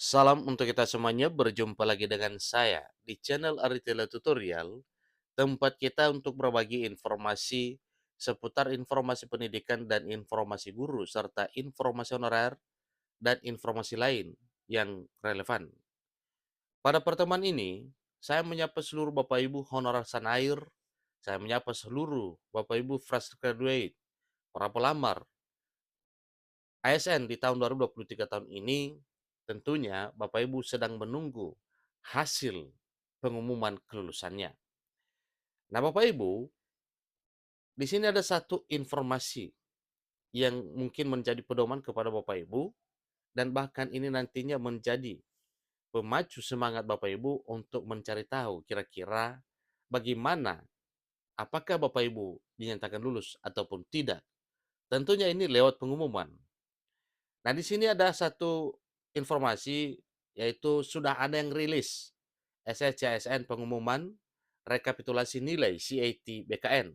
Salam untuk kita semuanya, berjumpa lagi dengan saya di channel Aritela Tutorial, tempat kita untuk berbagi informasi seputar informasi pendidikan dan informasi guru, serta informasi honorer dan informasi lain yang relevan. Pada pertemuan ini, saya menyapa seluruh Bapak Ibu honorer Sanair, saya menyapa seluruh Bapak Ibu fresh graduate, para pelamar, ASN di tahun 2023 tahun ini, tentunya Bapak Ibu sedang menunggu hasil pengumuman kelulusannya. Nah, Bapak Ibu, di sini ada satu informasi yang mungkin menjadi pedoman kepada Bapak Ibu dan bahkan ini nantinya menjadi pemacu semangat Bapak Ibu untuk mencari tahu kira-kira bagaimana, apakah Bapak Ibu dinyatakan lulus ataupun tidak. Tentunya ini lewat pengumuman. Nah, di sini ada satu informasi, yaitu sudah ada yang rilis SSCSN pengumuman rekapitulasi nilai CAT BKN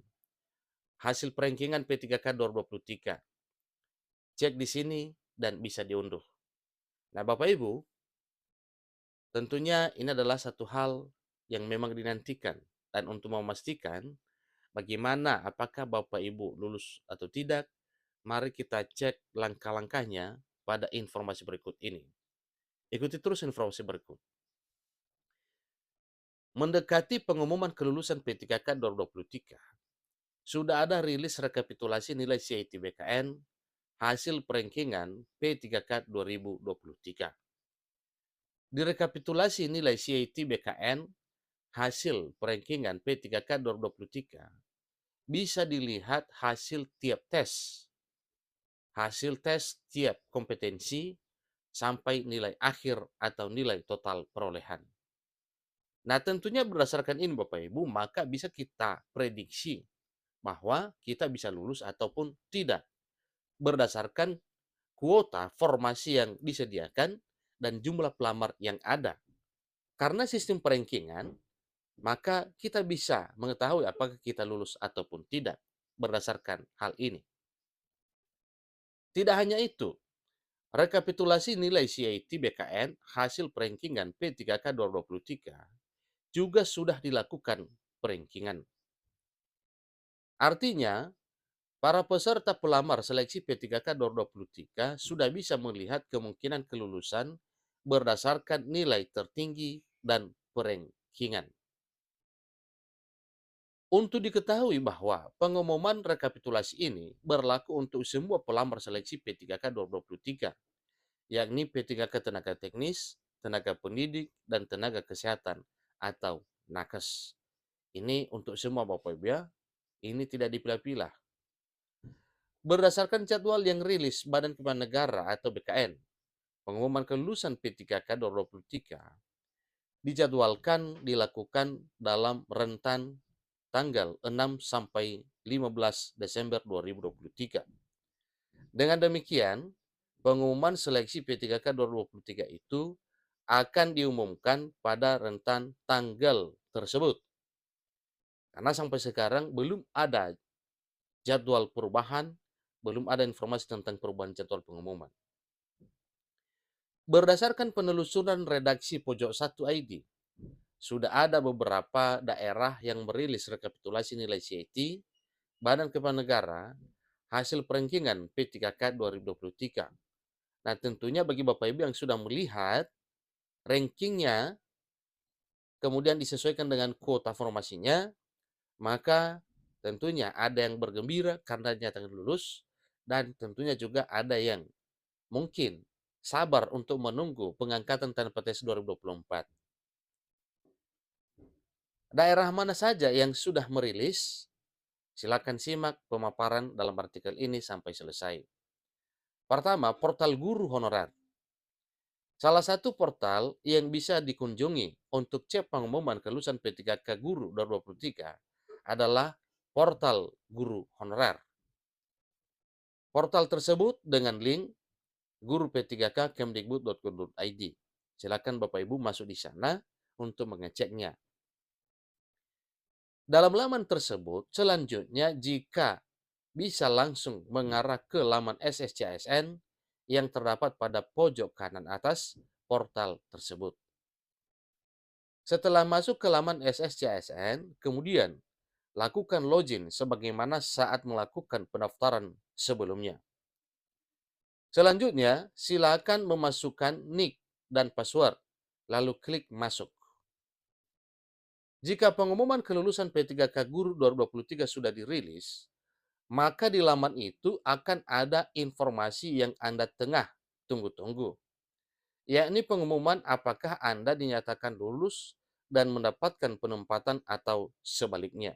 hasil perankingan P3K 2023. Cek di sini dan bisa diunduh. Nah, Bapak Ibu, tentunya ini adalah satu hal yang memang dinantikan, dan untuk memastikan bagaimana apakah Bapak Ibu lulus atau tidak, mari kita cek langkah-langkahnya pada informasi berikut ini. Ikuti terus informasi berikut. Mendekati pengumuman kelulusan P3K 2023, sudah ada rilis rekapitulasi nilai CIT BKN hasil perankingan P3K 2023. Di rekapitulasi nilai CIT BKN hasil perankingan P3K 2023, bisa dilihat hasil tiap tes tiap kompetensi sampai nilai akhir atau nilai total perolehan. Nah, tentunya berdasarkan ini Bapak Ibu, maka bisa kita prediksi bahwa kita bisa lulus ataupun tidak berdasarkan kuota formasi yang disediakan dan jumlah pelamar yang ada. Karena sistem perankingan, maka kita bisa mengetahui apakah kita lulus ataupun tidak berdasarkan hal ini. Tidak hanya itu, rekapitulasi nilai CIT BKN hasil perankingan P3K 2023 juga sudah dilakukan perankingan. Artinya, para peserta pelamar seleksi P3K 2023 sudah bisa melihat kemungkinan kelulusan berdasarkan nilai tertinggi dan perankingan. Untuk diketahui bahwa pengumuman rekapitulasi ini berlaku untuk semua pelamar seleksi P3K 2023, yakni P3K tenaga teknis, tenaga pendidik, dan tenaga kesehatan atau nakes. Ini untuk semua Bapak Ibu ya, ini tidak dipilah-pilah. Berdasarkan jadwal yang rilis Badan Kepegawaian Negara atau BKN, pengumuman kelulusan P3K 2023 dijadwalkan dilakukan dalam rentan tanggal 6 sampai 15 Desember 2023. Dengan demikian, pengumuman seleksi P3K 2023 itu akan diumumkan pada rentan tanggal tersebut. Karena sampai sekarang belum ada jadwal perubahan, belum ada informasi tentang perubahan jadwal pengumuman. Berdasarkan penelusuran redaksi Pojok 1 ID, sudah ada beberapa daerah yang merilis rekapitulasi nilai CIT Badan Kepegawaian Negara hasil perankingan P3K 2023. Nah, tentunya bagi Bapak Ibu yang sudah melihat rankingnya, kemudian disesuaikan dengan kuota formasinya, maka tentunya ada yang bergembira karena dinyatakan lulus, dan tentunya juga ada yang mungkin sabar untuk menunggu pengangkatan tanpa tes 2024. Daerah mana saja yang sudah merilis? Silakan simak pemaparan dalam artikel ini sampai selesai. Pertama, portal guru honorer. Salah satu portal yang bisa dikunjungi untuk cek pengumuman kelulusan P3K Guru 2023 adalah portal guru honorer. Portal tersebut dengan link guru P3K kemdikbud.go.id. Silakan Bapak Ibu masuk di sana untuk mengeceknya. Dalam laman tersebut, selanjutnya jika bisa langsung mengarah ke laman SSCSN yang terdapat pada pojok kanan atas, portal tersebut. Setelah masuk ke laman SSCSN, kemudian lakukan login sebagaimana saat melakukan pendaftaran sebelumnya. Selanjutnya, silakan memasukkan NIK dan password, lalu klik masuk. Jika pengumuman kelulusan P3K Guru 2023 sudah dirilis, maka di laman itu akan ada informasi yang Anda tengah tunggu-tunggu, yakni pengumuman apakah Anda dinyatakan lulus dan mendapatkan penempatan atau sebaliknya.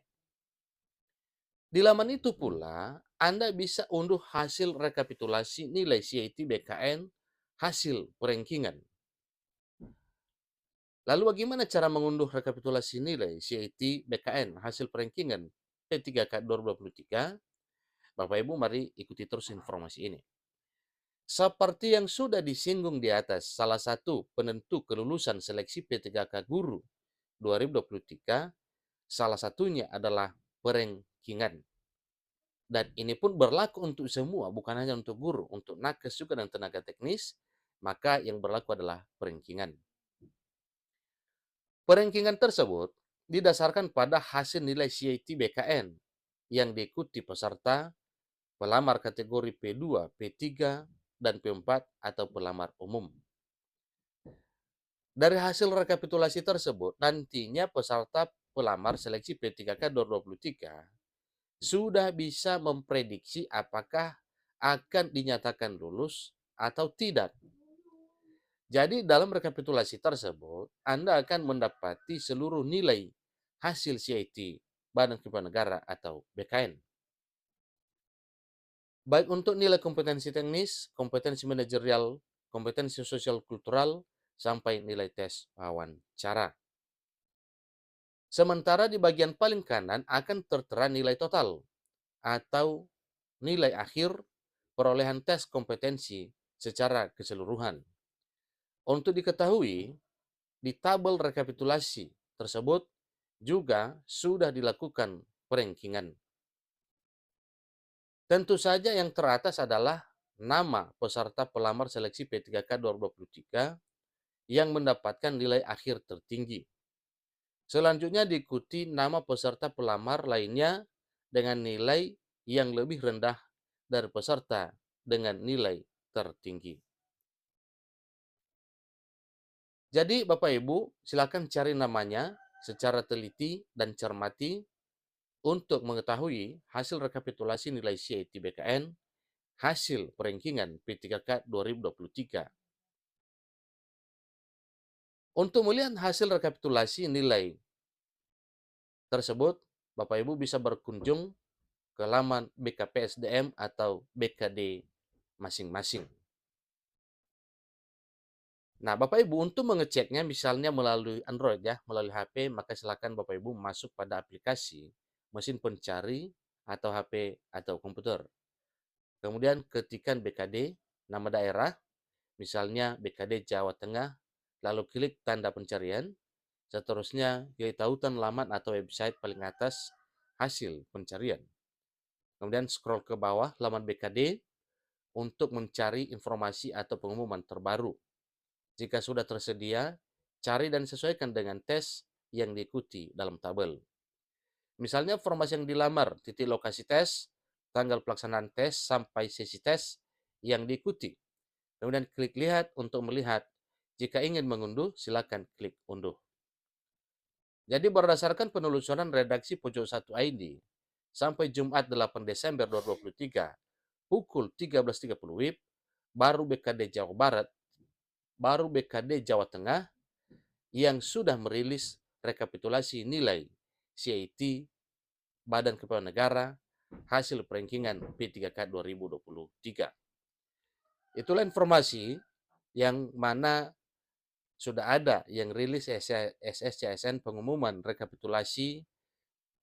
Di laman itu pula, Anda bisa unduh hasil rekapitulasi nilai CIT BKN hasil perankingan. Lalu bagaimana cara mengunduh rekapitulasi nilai CIT BKN hasil perankingan P3K 2023? Bapak Ibu mari ikuti terus informasi ini. Seperti yang sudah disinggung di atas, salah satu penentu kelulusan seleksi P3K Guru 2023, salah satunya adalah perankingan. Dan ini pun berlaku untuk semua, bukan hanya untuk guru, untuk nakes juga dan tenaga teknis, maka yang berlaku adalah perankingan. Perankingan tersebut didasarkan pada hasil nilai CIT BKN yang diikuti peserta pelamar kategori P2, P3, dan P4 atau pelamar umum. Dari hasil rekapitulasi tersebut, nantinya peserta pelamar seleksi P3K 2023 sudah bisa memprediksi apakah akan dinyatakan lulus atau tidak. Jadi dalam rekapitulasi tersebut, Anda akan mendapati seluruh nilai hasil CIT Badan Kepegawaian Negara atau BKN. Baik untuk nilai kompetensi teknis, kompetensi manajerial, kompetensi sosial kultural, sampai nilai tes wawancara. Sementara di bagian paling kanan akan tertera nilai total atau nilai akhir perolehan tes kompetensi secara keseluruhan. Untuk diketahui, di tabel rekapitulasi tersebut juga sudah dilakukan perankingan. Tentu saja yang teratas adalah nama peserta pelamar seleksi P3K 2023 yang mendapatkan nilai akhir tertinggi. Selanjutnya diikuti nama peserta pelamar lainnya dengan nilai yang lebih rendah dari peserta dengan nilai tertinggi. Jadi Bapak Ibu, silakan cari namanya secara teliti dan cermati untuk mengetahui hasil rekapitulasi nilai CIT BKN hasil perankingan P3K 2023. Untuk melihat hasil rekapitulasi nilai tersebut, Bapak Ibu bisa berkunjung ke laman BKPSDM atau BKD masing-masing. Nah, Bapak Ibu untuk mengeceknya misalnya melalui Android ya, melalui HP, maka silakan Bapak Ibu masuk pada aplikasi mesin pencari atau HP atau komputer. Kemudian ketikkan BKD, nama daerah, misalnya BKD Jawa Tengah, lalu klik tanda pencarian, seterusnya pilih tautan laman atau website paling atas hasil pencarian. Kemudian scroll ke bawah laman BKD untuk mencari informasi atau pengumuman terbaru. Jika sudah tersedia, cari dan sesuaikan dengan tes yang diikuti dalam tabel. Misalnya informasi yang dilamar, titik lokasi tes, tanggal pelaksanaan tes, sampai sesi tes yang diikuti. Kemudian klik lihat untuk melihat. Jika ingin mengunduh, silakan klik unduh. Jadi berdasarkan penelusuran redaksi Pojok 1 ID, sampai Jumat 8 Desember 2023, pukul 13.30 WIB, baru BKD Jawa Barat, baru BKD Jawa Tengah yang sudah merilis rekapitulasi nilai CIT Badan Kepegawaian Negara hasil perankingan P3K 2023. Itulah informasi yang mana sudah ada yang rilis SSCSN pengumuman rekapitulasi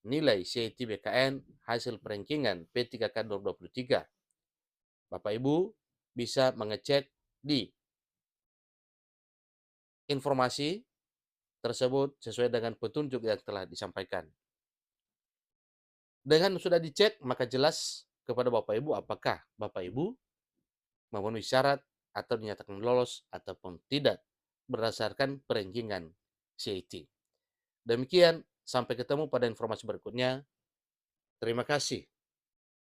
nilai CIT BKN hasil perankingan P3K 2023. Bapak Ibu bisa mengecek di informasi tersebut sesuai dengan petunjuk yang telah disampaikan. Dengan sudah dicek, maka jelas kepada Bapak Ibu apakah Bapak Ibu memenuhi syarat atau dinyatakan lolos ataupun tidak berdasarkan perankingan CIT. Demikian, sampai ketemu pada informasi berikutnya. Terima kasih.